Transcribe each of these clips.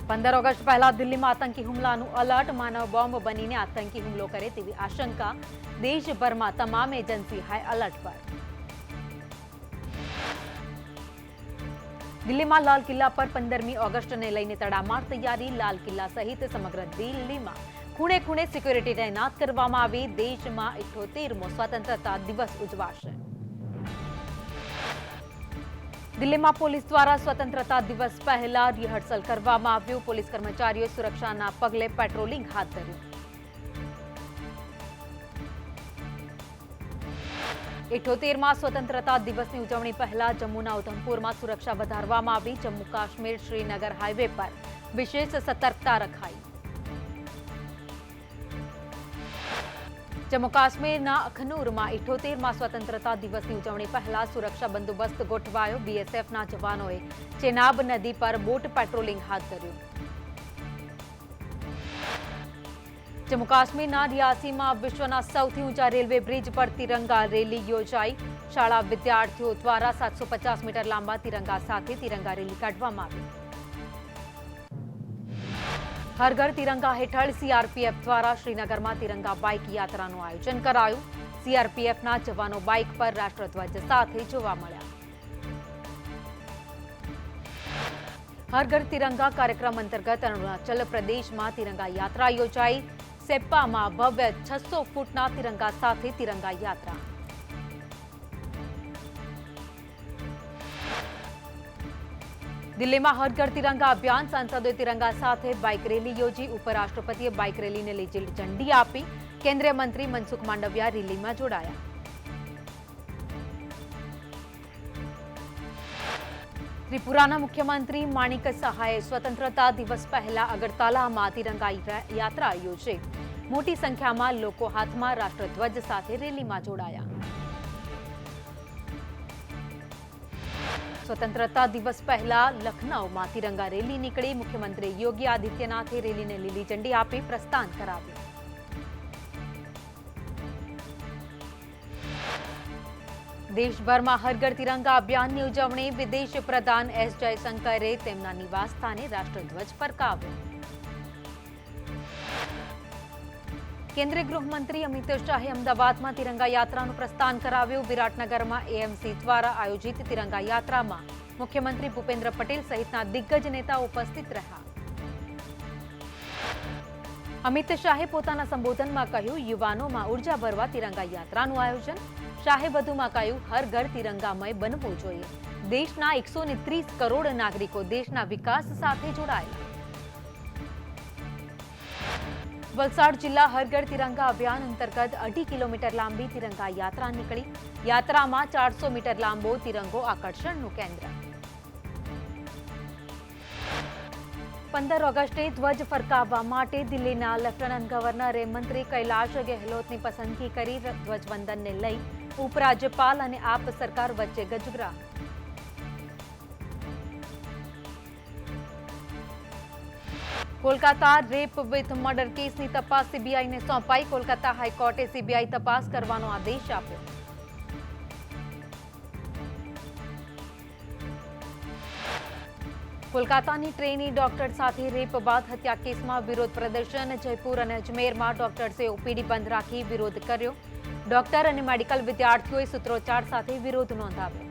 15 August પહેલા દિલ્હીમાં આતંકી હુમલાનું અલર્ટ, માનવ બોમ્બ બનીને આતંકી હુમલો કરે તેવી આશંકા, દેશભરમાં તમામ એજન્સી હાઈ અલર્ટ પર. દિલ્હીમાં લાલ કિલ્લા પર 15મી ઓગસ્ટને લઈને તડામાર તૈયારી, લાલ કિલ્લા સહિત સમગ્ર દિલ્હીમાં ખૂણે ખૂણે સિક્યુરિટી તૈનાત કરવામાં આવી. દેશમાં 78મો સ્વતંત્રતા દિવસ ઉજવાશે. દિલ્હીમાં પોલીસ દ્વારા સ્વતંત્રતા દિવસ પહેલા રિહર્સલ કરવામાં આવ્યું. પોલીસ કર્મચારીઓ સુરક્ષાના પગલે પેટ્રોલિંગ હાથ ધર્યું. 78મા સ્વતંત્રતા દિવસની ઉજવણી પહેલા જમ્મુના ઉધમપુરમાં સુરક્ષા વધારવામાં આવી. જમ્મુ કાશ્મીર શ્રીનગર હાઈવે પર વિશેષ સતર્કતા રખાઈ. જમ્મુ કાશ્મીરના અખનૂરમાં 78મા સ્વતંત્રતા દિવસની ઉજવણી પહેલા સુરક્ષા બંદોબસ્ત ગોઠવાયો. બીએસએફના જવાનોએ ચેનાબ નદી પર બોટ પેટ્રોલિંગ હાથ ધર્યું. જમ્મુ કાશ્મીરના રિયાસીમાં વિશ્વના સૌથી ઊંચા રેલવે બ્રિજ પર તિરંગા રેલી યોજાઈ. શાળા વિદ્યાર્થીઓ દ્વારા 750 મીટર લાંબા તિરંગા સાથે તિરંગા રેલી કાઢવામાં આવી. હર ઘર તિરંગા હેઠળ સીઆરપીએફ દ્વારા શ્રીનગરમાં તિરંગા બાઇક યાત્રાનું આયોજન કરાયું. સીઆરપીએફના જવાનો બાઇક પર રાષ્ટ્રધ્વજ સાથે જોવા મળ્યા. હર ઘર તિરંગા કાર્યક્રમ અંતર્ગત અરુણાચલ પ્રદેશમાં તિરંગા યાત્રા યોજાઈ. સેપ્પામાં ભવ્ય 600 ફૂટના તિરંગા સાથે તિરંગા યાત્રા. દિલ્હીમાં હર ઘર તિરંગા અભિયાન, સાંસદોએ તિરંગા સાથે બાઇક રેલી યોજી. ઉપરાષ્ટ્રપતિએ બાઇક રેલીને લીલી ઝંડી આપી. કેન્દ્રીય મંત્રી મનસુખ માંડવિયા રેલીમાં જોડાયા. ત્રિપુરાના મુખ્યમંત્રી માણિક સહાયે સ્વતંત્રતા દિવસ પહેલા અગરતાલામાં તિરંગા યાત્રા યોજી. મોટી સંખ્યામાં લોકો હાથમાં રાષ્ટ્રધ્વજ સાથે રેલીમાં જોડાયા. સ્વતંત્રતા દિવસ પહેલા લખનૌમાં તિરંગા રેલી નીકળી. મુખ્યમંત્રી યોગી આદિત્યનાથે રેલીને લીલી ઝંડી આપી પ્રસ્થાન કરાવ્યું. દેશભરમાં હર ઘર તિરંગા અભિયાનની ઉજવણી. વિદેશ પ્રધાન એસ જયશંકરે તેમના નિવાસ સ્થાને રાષ્ટ્રધ્વજ ફરકાવ્યો. કેન્દ્રીય ગૃહમંત્રી અમિત શાહે અમદાવાદમાં તિરંગા યાત્રાનું પ્રસ્થાન કરાવ્યું. વિરાટનગરમાં એએમસી દ્વારા આયોજિત તિરંગા યાત્રામાં મુખ્યમંત્રી ભૂપેન્દ્ર પટેલ સહિતના દિગ્ગજ નેતાઓ ઉપસ્થિત રહ્યા. અમિત શાહે પોતાના સંબોધનમાં કહ્યું, યુવાનોમાં ઉર્જા ભરવા તિરંગા યાત્રાનું આયોજન. શાહે વધુમાં કહ્યું, હર ઘર તિરંગામય બનવું જોઈએ. દેશના 130 કરોડ નાગરિકો દેશના વિકાસ સાથે જોડાયેલા. વલસાડ જિલ્લા હર ઘર તિરંગા અભિયાન અંતર્ગત 2.5 કિલોમીટર લાંબી તિરંગા યાત્રા નીકળી. યાત્રામાં 400 મીટર લાંબો તિરંગો આકર્ષણનું કેન્દ્ર. 15 ઓગસ્ટે ધ્વજ ફરકાવવા માટે દિલ્હીના લેફ્ટનન્ટ ગવર્નરે મંત્રી કૈલાશ ગેહલોતની પસંદગી કરી. ધ્વજવંદનને લઈ ઉપરાજ્યપાલ અને આપ સરકાર વચ્ચે ગજગરાટ. કોલકાતા રેપ વિથ મર્ડર કેસની તપાસ સીબીઆઈને સોંપાઈ. કોલકાતા હાઈકોર્ટે સીબીઆઈ તપાસ કરવાનો આદેશ આપ્યો. કોલકાતાની ટ્રેની ડોક્ટર સાથે રેપ બાદ હત્યા કેસમાં વિરોધ પ્રદર્શન. જયપુર અને અજમેરમાં ડોક્ટર્સે ઓપીડી બંધ રાખી વિરોધ કર્યો. ડોક્ટર અને મેડિકલ વિદ્યાર્થીઓએ સૂત્રોચ્ચાર સાથે વિરોધ નોંધાવ્યો.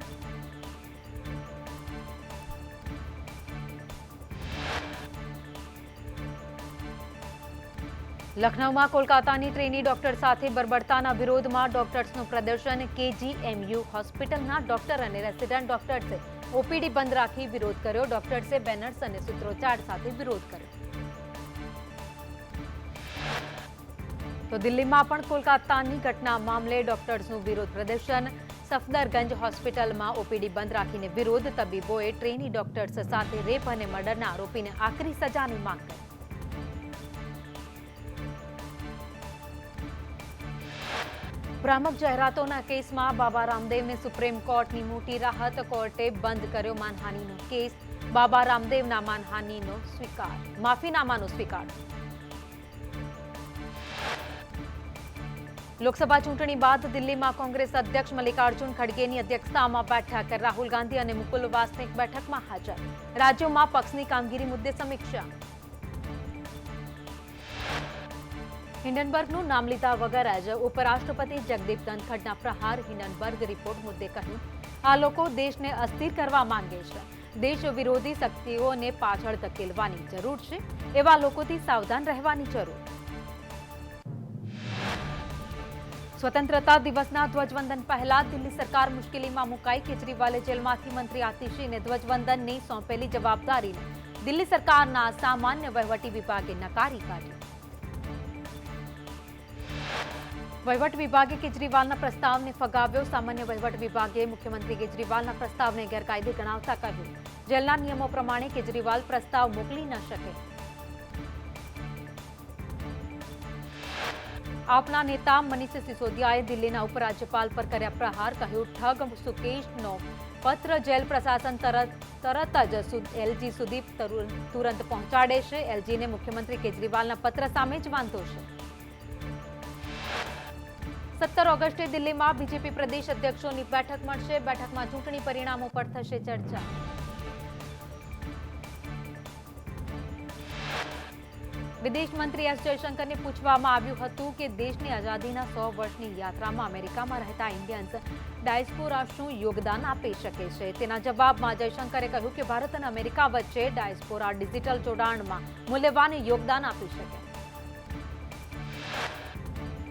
લખનૌમાં કોલકાતાની ટ્રેની ડોક્ટર સાથે બર્બરતાના વિરોધમાં ડોક્ટર્સનું પ્રદર્શન. કેજીએમયુ હોસ્પિટલના ડોક્ટર અને રેસિડન્ટ ડોક્ટર્સે ઓપીડી બંધ રાખી વિરોધ કર્યો. ડોક્ટર્સે બેનર્સ અને સૂત્રોચ્ચાર સાથે વિરોધ કર્યો. તો દિલ્હીમાં પણ કોલકાતાની ઘટના મામલે ડોક્ટર્સનું વિરોધ પ્રદર્શન. સફદરગંજ હોસ્પિટલમાં ઓપીડી બંધ રાખીને વિરોધ. તબીબોએ ટ્રેની ડોક્ટર્સ સાથે રેપ અને મર્ડરના આરોપીને આકરી સજાની માંગ કરી. ભ્રામક જાહેરાતોના કેસમાં બાબા રામદેવને સુપ્રીમ કોર્ટની મોટી રાહત. કોર્ટે બંધ કર્યો માનહાનિનો કેસ. બાબા રામદેવના માફીનામાનો સ્વીકાર. લોકસભા ચૂંટણી બાદ દિલ્હીમાં કોંગ્રેસ અધ્યક્ષ મલ્લિકાર્જુન ખડગેની અધ્યક્ષતામાં બેઠક, રાહુલ ગાંધી અને મુકુલ વાસનિક બેઠકમાં હાજર. રાજ્યોમાં પક્ષની કામગીરી મુદ્દે સમીક્ષા. હિન્ડનબર્ગનું નામ લીધા વગર જ ઉપરાષ્ટ્રપતિ જગદીપ ધનખડના પ્રહાર. હિન્ડનબર્ગ રિપોર્ટ મુદ્દે કહ્યું, આ લોકો દેશને અસ્થિર કરવા માંગે છે. દેશ વિરોધી શક્તિઓને પાછળ ધકેલવાની જરૂર છે. એવા લોકોથી સાવધાન રહેવાની જરૂર. સ્વતંત્રતા દિવસના ધ્વજવંદન પહેલા દિલ્હી સરકાર મુશ્કેલીમાં મુકાઈ. કેજરીવાલે જેલમાંથી મંત્રી આતિશીને ધ્વજવંદનની સોંપેલી જવાબદારીને દિલ્હી સરકારના સામાન્ય વહીવટી વિભાગે નકારી કાઢી. વહીવટ વિભાગે કેજરીવાલના પ્રસ્તાવને ફગાવ્યો. સામાન્ય વહીવટ વિભાગે મુખ્યમંત્રી કેજરીવાલના પ્રસ્તાવને ગેરકાયદે ગણાવતા કહ્યું, જેલના નિયમો પ્રમાણે કેજરીવાલ પ્રસ્તાવ મોકલી ન શકે. આપના નેતા મનીષ સિસોદિયાએ દિલ્હીના ઉપરાજ્યપાલ પર કર્યા પ્રહાર. કહ્યું, ઠગ સુકેશનો પત્ર જેલ પ્રશાસન તરત જ એલજી સુધી તુરંત પહોંચાડે છે. એલજીને મુખ્યમંત્રી કેજરીવાલના પત્ર સામે જ વાંધો છે. 17 ઓગસ્ટે દિલ્હીમાં બીજેપી પ્રદેશ અધ્યક્ષોની બેઠક મળશે. બેઠકમાં ચૂંટણી પરિણામો પર થશે ચર્ચા. વિદેશ મંત્રી એસ જયશંકરને પૂછવામાં આવ્યું હતું કે દેશની આઝાદીના 100 વર્ષની યાત્રામાં અમેરિકામાં રહેતા ઇન્ડિયન્સ ડાયસ્પોરા શું યોગદાન આપી શકે છે. તેના જવાબમાં જયશંકરે કહ્યું કે ભારત અને અમેરિકા વચ્ચે ડાયસ્પોરા ડિજિટલ જોડાણમાં મૂલ્યવાન યોગદાન આપી શકે.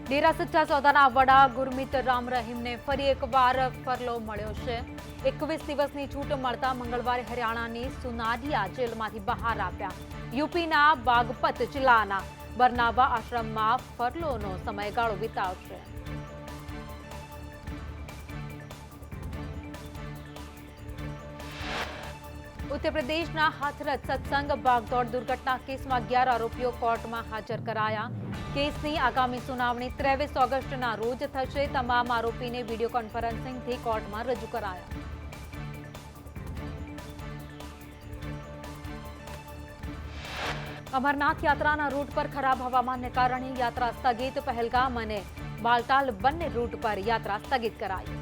ડેરા સચ્ચા સોદાના વડા ગુરમીત રામ રહીમને ફરી એકવાર ફરલો મળ્યો છે. 21 દિવસની છૂટ મળતા મંગળવારે હરિયાણાની સુનાડિયા જેલમાંથી બહાર આવ્યા. યુપીના બાગપત જિલ્લાના બરનાવા આશ્રમમાં ફરલોનો સમયગાળો વિતાવશે. ઉત્તર પ્રદેશના હાથરસ સત્સંગ ભાગદોડ દુર્ઘટના કેસમાં 11 આરોપીઓ કોર્ટમાં હાજર કરાયા. કેસની આગામી સુનાવણી 23 ઓગસ્ટના રોજ થશે. તમામ આરોપીને વિડીયો કોન્ફરન્સિંગથી કોર્ટમાં રજૂ કરાયા. અમરનાથ યાત્રાના રૂટ પર ખરાબ હવામાનને કારણે યાત્રા સ્થગિત. પહેલગામ અને બાલટાલ બંને રૂટ પર યાત્રા સ્થગિત કરાઈ.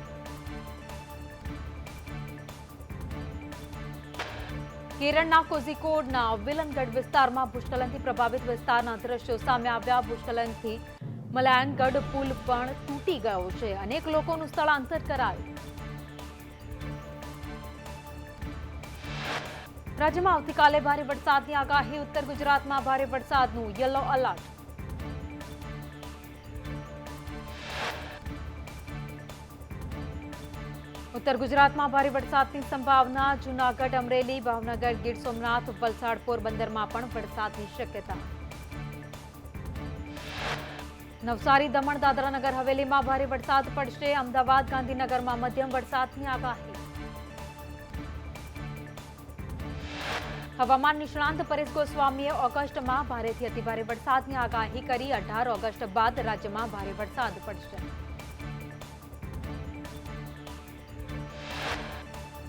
કેરળના કોઝિકોડના વિલનગઢ વિસ્તારમાં ભૂસ્ખલનથી પ્રભાવિત વિસ્તારના દ્રશ્યો સામે આવ્યા. ભૂસ્ખલનથી મલાયનગઢ પુલ પણ તૂટી ગયો છે. અનેક લોકોનું સ્થળાંતર કરાયું. રાજ્યમાં આવતીકાલે ભારે વરસાદની આગાહી. ઉત્તર ગુજરાતમાં ભારે વરસાદનું યલો એલર્ટ. ઉત્તર ગુજરાતમાં ભારે વરસાદની સંભાવના. જૂનાગઢ, અમરેલી, ભાવનગર, ગીર સોમનાથ, વલસાડ, પોરબંદરમાં પણ વરસાદની શક્યતા. નવસારી, દમણ, દાદરા નગર હવેલીમાં ભારે વરસાદ પડશે. અમદાવાદ, ગાંધીનગરમાં મધ્યમ વરસાદની આગાહી. હવામાન નિષ્ણાંત પરેશ ગોસ્વામીએ ઓગસ્ટમાં ભારેથી અતિભારે વરસાદની આગાહી કરી. 18 ઓગસ્ટ બાદ રાજ્યમાં ભારે વરસાદ પડશે.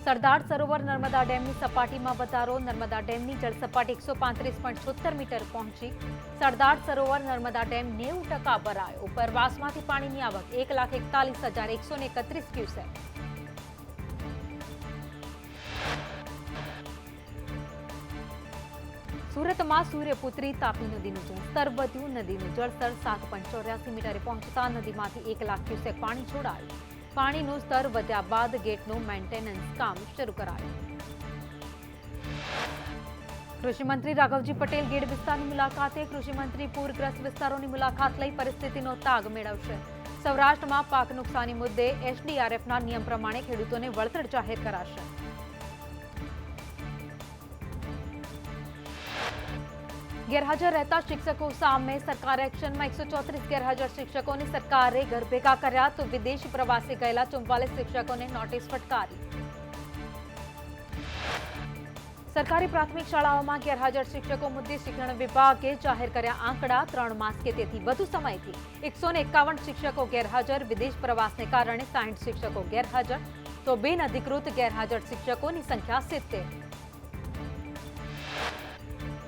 સરદાર સરોવર નર્મદા ડેમની સપાટીમાં વધારો. નર્મદા ડેમની જળ સપાટી 135.76 મીટર પહોંચી. સરદાર સરોવર નર્મદા ડેમ 90% ભરાયો. ઉપરવાસમાંથી પાણીની આવક 1,41,131 ક્યુસેક. સુરતમાં સૂર્યપુત્રી તાપી નદીનું જળસ્તર વધ્યું. નદીનું જળસ્તર 7.84 મીટરે પહોંચતા નદીમાંથી 1 લાખ ક્યુસેક પાણી છોડાયું. પાણીનું સ્તર વધ્યા બાદ ગેટનું મેન્ટેનન્સ કામ શરૂ કરાયું. કૃષિમંત્રી રાઘવજી પટેલ ગેડ વિસ્તારની મુલાકાતે. કૃષિમંત્રી પૂરગ્રસ્ત વિસ્તારોની મુલાકાત લઈ પરિસ્થિતિનો તાગ મેળવશે. સૌરાષ્ટ્રમાં પાક નુકસાની મુદ્દે એસડીઆરએફના નિયમ પ્રમાણે ખેડૂતોને વળતર જાહેર કરાશે. ગેરહાજર રહેતા શિક્ષકો સામે સરકાર એક્શનમાં. 134 ગેરહાજર શિક્ષકોને સરકારે ઘર ભેગા કર્યા તો વિદેશ પ્રવાસે ગયેલા 44 શિક્ષકોને નોટિસ ફટકારી. સરકારી પ્રાથમિક શાળાઓમાં ગેરહાજર શિક્ષકો મુદ્દે શિક્ષણ વિભાગે જાહેર કર્યા આંકડા. 3 માસ કે તેથી વધુ સમયથી 151 શિક્ષકો ગેરહાજર. વિદેશ પ્રવાસને કારણે 60 શિક્ષકો ગેરહાજર તો બિનઅધિકૃત ગેરહાજર શિક્ષકોની સંખ્યા 70.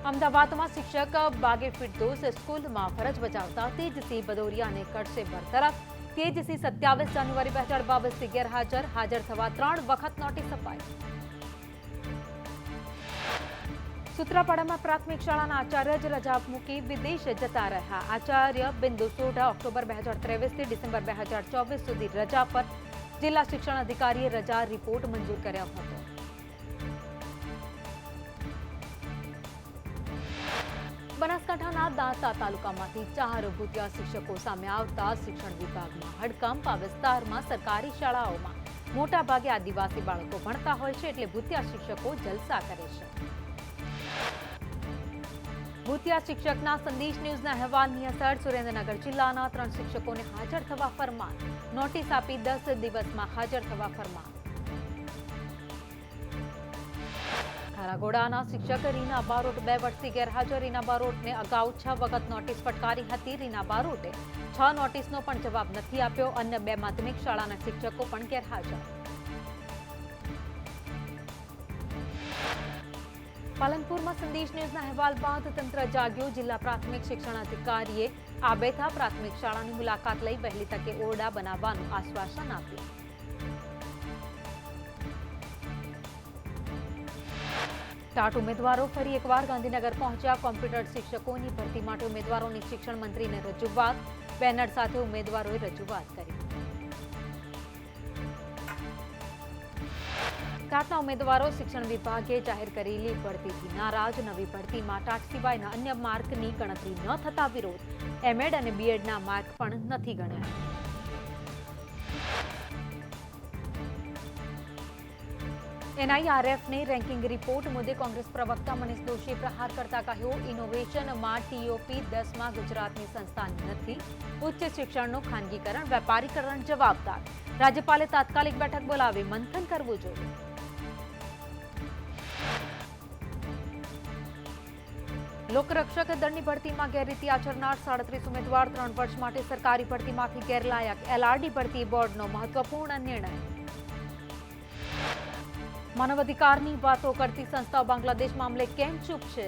અમદાવાદમાં શિક્ષક બાગે ફિરદોસ સ્કૂલમાં ફરજ બજાવતા તેજસિંહ ભદૌરિયાને કરશે બરતરફ. તેજસિંહ 27 જાન્યુઆરી 2022થી ગેરહાજર. હાજર થવા 3 વખત નોટિસ અપાઈ. સૂત્રાપાડામાં પ્રાથમિક શાળાના આચાર્ય જ રજા મૂકી વિદેશ જતા રહ્યા. આચાર્ય બિંદુ સોઢા ઓક્ટોબર 2023 થી ડિસેમ્બર 2024 સુધી રજા પર. જિલ્લા શિક્ષણ અધિકારીએ રજા રિપોર્ટ મંજૂર કર્યો હતો. બનાસકાંઠાના દાંતા તાલુકામાંથી 4 ભૂતિયા શિક્ષકો સામે આવતા શિક્ષણ વિભાગમાં હડકંપ. આ વિસ્તારમાં સરકારી શાળાઓમાં મોટા ભાગે આદિવાસી બાળકો ભણતા હોય છે, એટલે ભૂતિયા શિક્ષકો જલસા કરે છે. ભૂતિયા શિક્ષકના સંદેશ ન્યૂઝના અહેવાલની અસર. સુરેન્દ્રનગર જિલ્લાના 3 શિક્ષકોને હાજર થવા ફરમાન. નોટિસ આપી 10 દિવસમાં હાજર થવા ફરમાન. ખારાગોડાના શિક્ષક રીના બારોટ 2 વર્ષથી ગેરહાજર. રીના બારોટને અગાઉ 6 વખત નોટિસ ફટકારી હતી. રીના બારોટે 6 નોટિસનો પણ જવાબ નથી આપ્યો. અન્ય 2 માધ્યમિક શાળાના શિક્ષકો પણ ગેરહાજર. પાલનપુરમાં સંદેશ ન્યૂઝના અહેવાલ બાદ તંત્ર જાગ્યું. જિલ્લા પ્રાથમિક શિક્ષણ અધિકારીએ આબેથા પ્રાથમિક શાળાની મુલાકાત લઈ વહેલી તકે ઓરડા બનાવવાનું આશ્વાસન આપ્યું. ટાટ ઉમેદવારો ફરી એકવાર ગાંધીનગર પહોંચ્યા. કોમ્પ્યુટર શિક્ષકોની ભરતી માટે ઉમેદવારોની શિક્ષણ મંત્રીને રજૂઆત. બેનર સાથે ઉમેદવારોએ રજૂઆત કરી. ટાટના ઉમેદવારો શિક્ષણ વિભાગે જાહેર કરેલી ભરતીથી નારાજ. નવી ભરતીમાં ટાટ સિવાયના અન્ય માર્કની ગણતરી ન થતા વિરોધ. એમએડ અને બીએડના માર્ક પણ નથી ગણાયા. એનઆઈઆરએફને રેન્કિંગ રિપોર્ટ મુદ્દે કોંગ્રેસ પ્રવક્તા મનીષ દોશીએ પ્રહાર કરતા કહ્યું, ઇનોવેશનમાં ટીઓપી 10માં ગુજરાતની સંસ્થા નથી. ઉચ્ચ શિક્ષણનું ખાનગીકરણ, વેપારીકરણ જવાબદાર. રાજ્યપાલે તાત્કાલિક બેઠક બોલાવી મંથન કરવું જોઈએ. લોકરક્ષક દળની ભરતીમાં ગેરરીતિ આચરનાર 37 ઉમેદવાર 3 વર્ષ માટે સરકારી ભરતીમાંથી ગેરલાયક. એલઆરડી ભરતી બોર્ડનો મહત્વપૂર્ણ નિર્ણય. માનવ અધિકારની વાતો કરતી સંસ્થાઓ બાંગ્લાદેશ મામલે કેમ ચૂપ છે?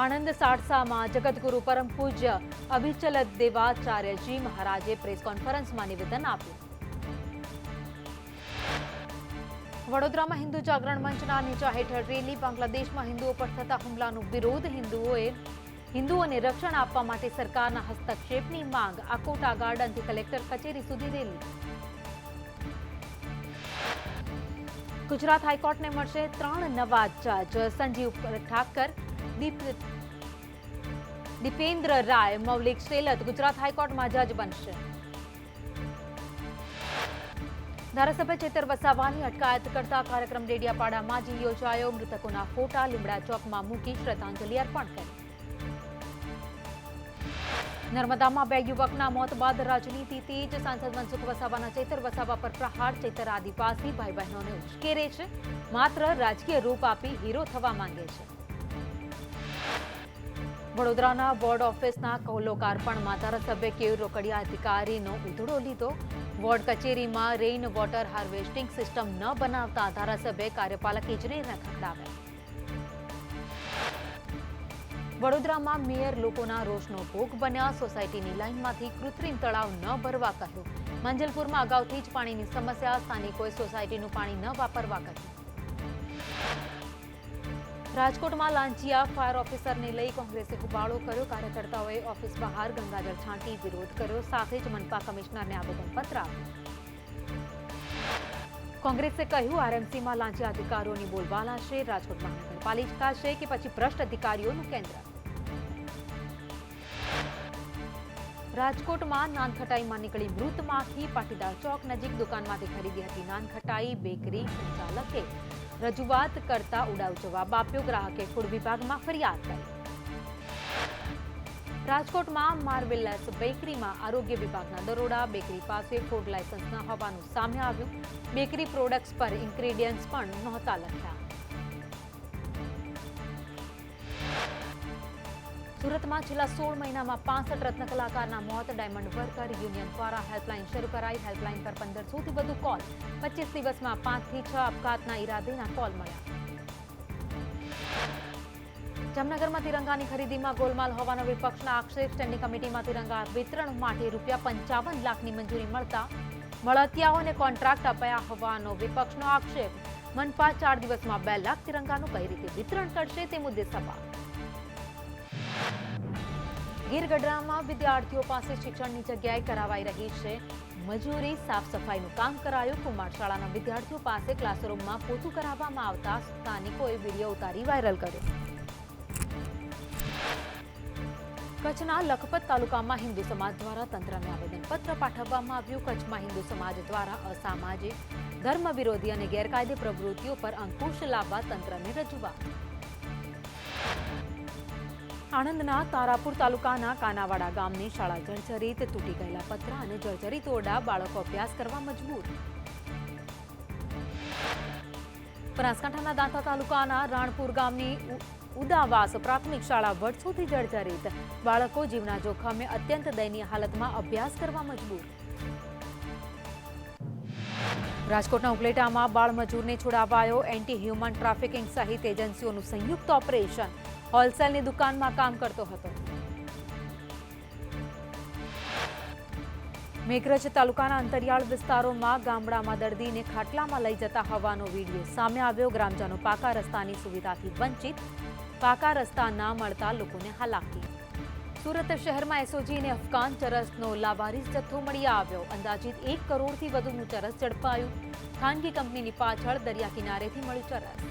આણંદ સાડસામાં જગતગુરુ પરમ પૂજ્ય અભિચલ દેવાચાર્યજી મહારાજે પ્રેસ કોન્ફરન્સમાં નિવેદન આપ્યું. વડોદરામાં હિન્દુ જાગરણ મંચના નેજા હેઠળ રેલી. બાંગ્લાદેશમાં હિન્દુઓ પર થતા હુમલાનો વિરોધ. હિન્દુઓને રક્ષણ આપવા માટે સરકારના હસ્તક્ષેપની માંગ. આકોટા ગાર્ડનથી કલેક્ટર કચેરી સુધી રેલી. ગુજરાત હાઈકોર્ટને મળશે 3 નવા જજ. સંજીવ ઠાકર, દીપેન્દ્ર રાય, મૌલિક શેલત ગુજરાત હાઈકોર્ટમાં જજ બનશે. ધારાસભ્ય ચેતર વસાવાની અટકાયત કરતા કાર્યક્રમ ડેડિયાપાડામાં જ યોજાયો. મૃતકોના ફોટા લીમડા ચોકમાં મૂકી શ્રદ્ધાંજલિ અર્પણ કરી. નર્મદામાં 2 યુવકના મોત બાદ રાજનીતિ તેજ. સાંસદ મનસુખ વસાવાના ચેતર વસાવા પર પ્રહાર. ચેતર આદિવાસી ભાઈ બહેનોને ઉશ્કેરે છે, માત્ર રાજકીય રૂપ આપી હીરો થવા માંગે છે. વડોદરાના બોર્ડ ઓફિસના લોકાર્પણમાં ધારાસભ્ય કેયુર રોકડિયા અધિકારીનો ઉધડો લીધો. બોર્ડ કચેરીમાં રેઇન વોટર હાર્વેસ્ટિંગ સિસ્ટમ ન બનાવતા ધારાસભ્ય કાર્યપાલક ઇજનેરને ખખડાવ્યા. વડોદરામાં મેયર લોકોના રોષનો ભોગ બન્યા. સોસાયટીની લાઇનમાંથી કૃત્રિમ તળાવ ન ભરવા કહ્યું. મંજલપુરમાં અગાઉથી જ પાણીની સમસ્યા. સ્થાનિકોએ સોસાયટીનું પાણી ન વાપરવા કહ્યું. રાજકોટમાં લાંચિયા ફાયર ઓફિસરને લઈ કોંગ્રેસે હોબાળો કર્યો. કાર્યકર્તાઓએ ઓફિસ બહાર ગંગાજળ છાંટી વિરોધ કર્યો. સાથે જ મનપા કમિશનરને આવેદનપત્ર આપ્યું. કોંગ્રેસે કહ્યું, આરએમસીમાં લાંચિયા અધિકારીઓની બોલબાલા છે. રાજકોટ મહાનગરપાલિકા છે કે પછી ભ્રષ્ટ અધિકારીઓનું કેન્દ્ર. રાજકોટમાં નાનખટાઈમાં નીકળી મૃત માખી. પાટીદાર ચોક નજીક દુકાનમાંથી ખરીદી હતી નાનખટાઈ. બેકરી સંચાલકે રજૂઆત કરતા ઉડાવ જવાબ આપ્યો. ગ્રાહકે ફૂડ વિભાગમાં ફરિયાદ કરી. રાજકોટમાં માર્વેલસ બેકરીમાં આરોગ્ય વિભાગના દરોડા. બેકરી પાસે ફૂડ લાયસન્સ ન હોવાનું સામે આવ્યું. બેકરી પ્રોડક્ટ્સ પર ઇન્ગ્રેડિયન્ટ્સ પણ નહોતા લખ્યા. સુરતમાં છેલ્લા 16 મહિનામાં 65 રત્ન કલાકારના મોત. ડાયમંડ વર્કર યુનિયન દ્વારા હેલ્પલાઇન શરૂ કરાઈ. હેલ્પલાઇન પર 1500થી વધુ કોલ. 25 દિવસમાં 5 થી 6 આપઘાતના ઈરાદેના કોલ મળ્યા. જામનગરમાં તિરંગાની ખરીદીમાં ગોલમાલ હોવાનો વિપક્ષના આક્ષેપ. સ્ટેન્ડિંગ કમિટીમાં તિરંગા વિતરણ માટે ₹55 લાખની મંજૂરી મળતા મળતિયાઓને કોન્ટ્રાક્ટ અપાયા હોવાનો વિપક્ષનો આક્ષેપ. મનપા 4 દિવસમાં 2 લાખ તિરંગાનું કઈ રીતે વિતરણ કરશે તે મુદ્દે સવાલ. ગીર ગઢડામાં વિદ્યાર્થીઓ પાસે શિક્ષણની જગ્યાએ કરાવાઈ રહી છે મજૂરી. સાફ સફાઈનું કામ કરાયું. કુમાર શાળાના વિદ્યાર્થીઓ પાસે ક્લાસરૂમમાં પોતું કરાવવામાં આવતા સ્થાનિકોએ વિડીયો ઉતારી વાયરલ કર્યો. કચ્છના લખપત તાલુકામાં હિન્દુ સમાજ દ્વારા તંત્રને આવેદનપત્ર પાઠવવામાં આવ્યું. કચ્છમાં હિન્દુ સમાજ દ્વારા અસામાજિક, ધર્મ વિરોધી અને ગેરકાયદે પ્રવૃત્તિઓ પર અંકુશ લાવવા તંત્રને રજૂઆત. આણંદના તારાપુર તાલુકાના કાનાવાડા ગામની શાળા જર્જરિત. તૂટી ગયેલા પતરા અને જર્જરિત ઓરડા, બાળકો અભ્યાસ કરવા મજબૂર. બનાસકાંઠાના દાંતા તાલુકાના રાણપુર ગામની ઉદાવાસ પ્રાથમિક શાળા વર્ષોથી જર્જરિત. બાળકો જીવના જોખમે અત્યંત દયનીય હાલતમાં અભ્યાસ કરવા મજબૂર. રાજકોટના ઉપલેટામાં બાળમજૂરને છોડાવાયો. એન્ટી હ્યુમન ટ્રાફિકિંગ સહિત એજન્સીઓનું સંયુક્ત ઓપરેશન. હોલસેલની દુકાનમાં કામ કરતો હતો. મેઘરજ તાલુકાના અંતરિયાળ વિસ્તારોમાં ગામડામાં દર્દીને ખાટલામાં લઈ જતા હોવાનો વિડીયો સામે આવ્યો. ગ્રામજનો પાકા રસ્તાની સુવિધાથી વંચિત. પાકા રસ્તા ના મળતા લોકોને હાલાકી. સુરત શહેરમાં એસઓજી અને અફઘાન ચરસનો લાવારીસ જથ્થો મળી આવ્યો. અંદાજિત 1 કરોડથી વધુનું ચરસ ઝડપાયું. ખાનગી કંપનીની પાછળ દરિયા કિનારેથી મળ્યું ચરસ.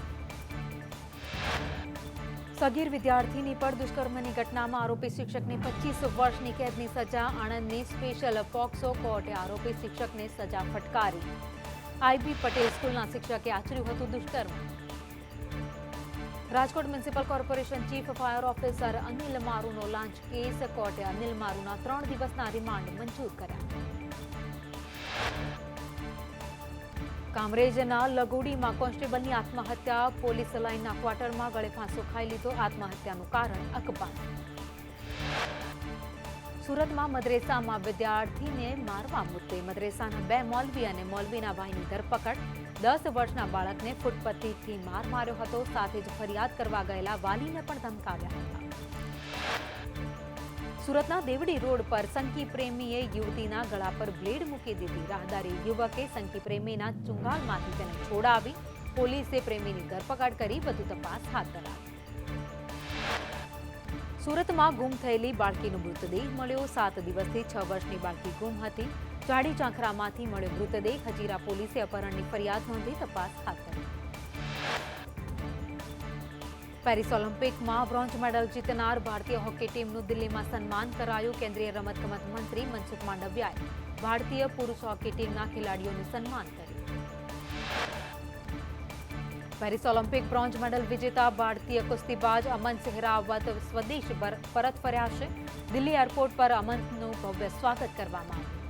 સગીર વિદ્યાર્થીની પર દુષ્કર્મની ઘટનામાં આરોપી શિક્ષકને 25 વર્ષની કેદની સજા. આણંદની સ્પેશિયલ પોક્સો કોર્ટે આરોપી શિક્ષકને સજા ફટકારી. આઈબી પટેલ સ્કૂલના શિક્ષકે આચર્યું હતું દુષ્કર્મ. Rajkot municipal corporation chief fire officer Anil મારુનો લાંચ કેસ. કોર્ટે અનિલ મારુના 3 દિવસના રિમાન્ડ મંજૂર કર્યા. કામરેજના લગોડીમાં કોન્સ્ટેબલની આત્મહત્યા. પોલીસ લાઇનના ક્વાર્ટરમાં ગળે ફાંસો ખાઈ લીધો. આત્મહત્યાનું કારણ અકબંધ. સુરતમાં મદ્રેસામાં વિદ્યાર્થીને મારવા મુદ્દે મદ્રેસાના 2 મૌલવી અને મૌલવીના ભાઈની ધરપકડ. 10 વર્ષના બાળકને ફૂટપટ્ટીથી માર માર્યો હતો. સાથે જ ફરિયાદ કરવા ગયેલા વાલીને પણ ધમકાવ્યા હતા. સુરતના દેવડી રોડ પર સંકી પ્રેમીએ યુવતીના ગળા પર બ્લેડ મૂકી દીધી. રાહદારી યુવકે સંકી પ્રેમીના ચુંગાલમાંથી તેને છોડાવી. પોલીસે પ્રેમીની ધરપકડ કરી વધુ તપાસ હાથ ધરાવી. સુરતમાં ગુમ થયેલી બાળકીનો મૃતદેહ મળ્યો. 7 દિવસથી 6 વર્ષની બાળકી ગુમ હતી. જાડી ચાંખરામાંથી મળ્યો મૃતદેહ. હજીરા પોલીસે અપહરણની ફરિયાદ નોંધી તપાસ હાથ ધરી. પેરિસ ઓલિમ્પિકમાં બ્રોન્ઝ મેડલ જીતનાર ભારતીય હોકી ટીમનું દિલ્હીમાં સન્માન કરાયું. કેન્દ્રીય રમતગમત મંત્રી મનસુખ માંડવિયાએ ભારતીય પુરુષ હોકી ટીમના ખેલાડીઓનું સન્માન કર્યું. પેરિસ ઓલિમ્પિક બ્રોન્ઝ મેડલ વિજેતા ભારતીય કુસ્તીબાજ અમન સેહરાવત સ્વદેશ પરત ફર્યા છે. દિલ્હી એરપોર્ટ પર અમનનું ભવ્ય સ્વાગત કરવામાં આવ્યું.